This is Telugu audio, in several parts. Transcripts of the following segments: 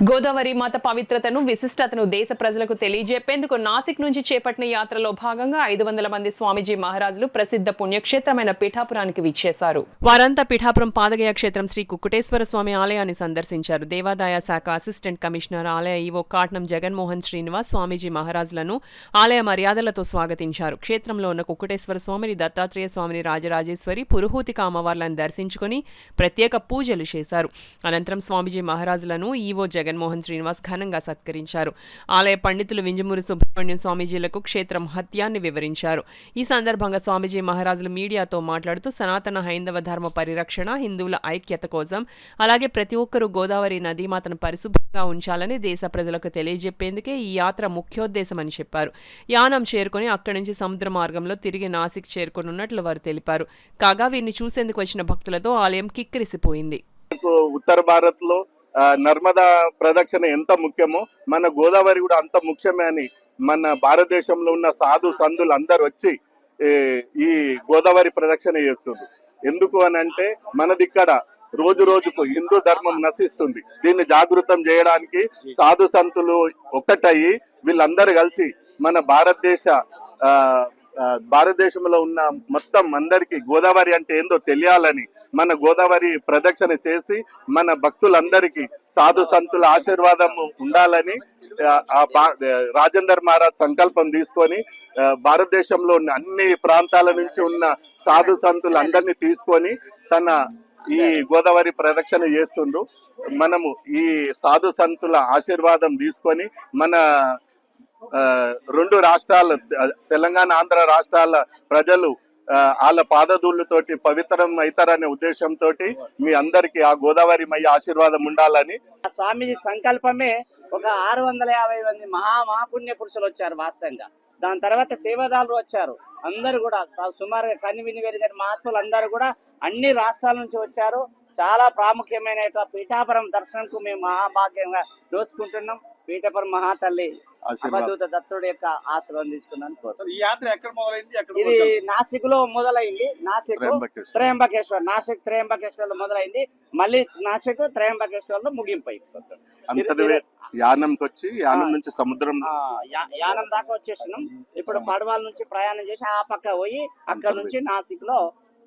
గోదావరి మాత పవిత్రతను విశిష్టతను దేశ ప్రజలకు తెలియజెప్పేందుకు నాసిక్ నుంచి చేపట్టిన యాత్రలో భాగంగా 500 మంది స్వామీజీ మహారాజులు ప్రసిద్ధ పుణ్యక్షేత్రమైన పీఠాపురానికి విచ్చేశారు. వారంతా పీఠాపురం పాదగయ క్షేత్రం శ్రీ కుక్కుటేశ్వర స్వామి ఆలయాన్ని సందర్శించారు. దేవాదాయ శాఖ అసిస్టెంట్ కమిషనర్ ఆలయ ఈవో కాట్నం జగన్మోహన్ శ్రీనివాస్ స్వామీజీ మహారాజులను ఆలయ మర్యాదలతో స్వాగతించారు. క్షేత్రంలో ఉన్న కుక్కుటేశ్వర స్వామిని, దత్తాత్రేయ స్వామిని, రాజరాజేశ్వరి, పురుహూతిక అమ్మవార్లను దర్శించుకుని ప్రత్యేక పూజలు చేశారు. అనంతరం స్వామీజీ మహారాజులను ఈవో జగన్మోహన్ శ్రీనివాస్ ఘనంగా సత్కరించారు. ఆలయ పండితులు వింజమూరి సుబ్రహ్మణ్యం స్వామీజీలకు క్షేత్ర మహత్యాన్ని వివరించారు. ఈ సందర్భంగా స్వామీజీ మహారాజులు మీడియాతో మాట్లాడుతూ సనాతన హైందవ ధర్మ పరిరక్షణ, హిందువుల ఐక్యత కోసం అలాగే ప్రతి ఒక్కరూ గోదావరి నదీమాతను పరిశుభ్రంగా ఉంచాలని దేశ ప్రజలకు తెలియజెప్పేందుకే ఈ యాత్ర ముఖ్యోద్దేశమని చెప్పారు. యానం చేరుకుని అక్కడి నుంచి సముద్ర మార్గంలో తిరిగి నాసిక్ చేరుకున్నట్లు వారు తెలిపారు. కాగా వీరిని చూసేందుకు వచ్చిన భక్తులతో ఆలయం కిక్కిరిసిపోయింది. ఉత్తర భారత్ లో నర్మదా ప్రదక్షిణ ఎంత ముఖ్యమో మన గోదావరి కూడా అంత ముఖ్యమే అని మన భారతదేశంలో ఉన్న సాధు సంధులు అందరు వచ్చి ఈ గోదావరి ప్రదక్షిణ చేస్తుంది. ఎందుకు అని అంటే మనదిక్కడ రోజు రోజుకు హిందూ ధర్మం నశిస్తుంది. దీన్ని జాగృతం చేయడానికి సాధు సంతులు ఒక్కటయ్యి వీళ్ళందరూ కలిసి మన భారతదేశంలో ఉన్న మొత్తం అందరికి గోదావరి అంటే ఏందో తెలియాలని మన గోదావరి ప్రదక్షిణ చేసి మన భక్తులందరికీ సాధు సంతుల ఆశీర్వాదం ఉండాలని రాజేందర్ మహారాజ్ సంకల్పం తీసుకొని భారతదేశంలో ఉన్న అన్ని ప్రాంతాల నుంచి ఉన్న సాధు సంతులు అందరినీ తీసుకొని తన ఈ గోదావరి ప్రదక్షిణ చేస్తుండ్రు. మనము ఈ సాధు సంతుల ఆశీర్వాదం తీసుకొని మన రెండు రాష్ట్రాల తెలంగాణ, ఆంధ్ర రాష్ట్రాల ప్రజలు వాళ్ళ పాదధూళ్ళతోటి పవిత్రం అవుతారనే ఉద్దేశంతో మీ అందరికి ఆ గోదావరి మయ్య ఆశీర్వాదం ఉండాలని స్వామీజీ సంకల్పమే. ఒక 650 మంది మహాపుణ్య పురుషులు వచ్చారు వాస్తవంగా. దాని తర్వాత సేవాదారులు వచ్చారు. అందరు కూడా సుమారుగా కని విని వెరిగిన మహాత్ములు అందరూ కూడా అన్ని రాష్ట్రాల నుంచి వచ్చారు. చాలా ప్రాముఖ్యమైన పీఠాపురం దర్శనంకు మేము మహాభాగ్యంగా దోచుకుంటున్నాం. పీఠపురం మహాతల్లి అవధూత దత్తుడి యొక్క ఆశీర్వాదం తీసుకున్నాను. ఈ యాత్ర ఎక్కడ మొదలైంది? ఇది నాసిక్ లో మొదలైంది. నాసిక్ త్రయంబకేశ్వర్, నాసిక్ త్రయంబకేశ్వర్ లో మొదలైంది. మళ్ళీ నాసిక్ త్రయంబకేశ్వర్ లో ముగింపు అయిపోతుంది. యానంకి వచ్చి యానం నుంచి సముద్రం యానం దాకా వచ్చేసినాం. ఇప్పుడు పడవల నుంచి ప్రయాణం చేసి ఆ పక్క పోయి అక్కడ నుంచి నాసిక్ లో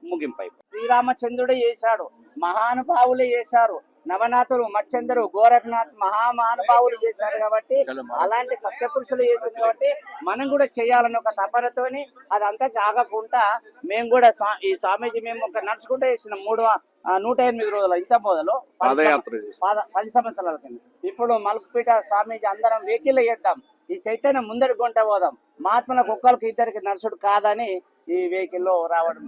ముగింపు అయిపోయింది. శ్రీరామచంద్రుడే చేశాడు, మహానుభావులే చేశారు. నవనాథులు, మచ్చందరు, గోరఖనాథ్ మహానుభావులు చేశారు. కాబట్టి అలాంటి సత్యపురుషులు చేసింది కాబట్టి మనం కూడా చేయాలని ఒక తపనతోని అదంతా కాకుండా మేము కూడా ఈ స్వామీజీ మేము ఒక నడుచుకుంటూ చేసినాం. 108 రోజులు ఇంత మొదలు 10 సంవత్సరాల కింద. ఇప్పుడు మలుపుపీట స్వామీజీ అందరం వెహికల్ చేద్దాం, ఈ చైతన్యం ముందడి గుంట పోదాం, మహాత్ములకు ఒక్కరికి ఇద్దరికి నడుచుడు కాదని ఈ వెహికల్లో రావడం.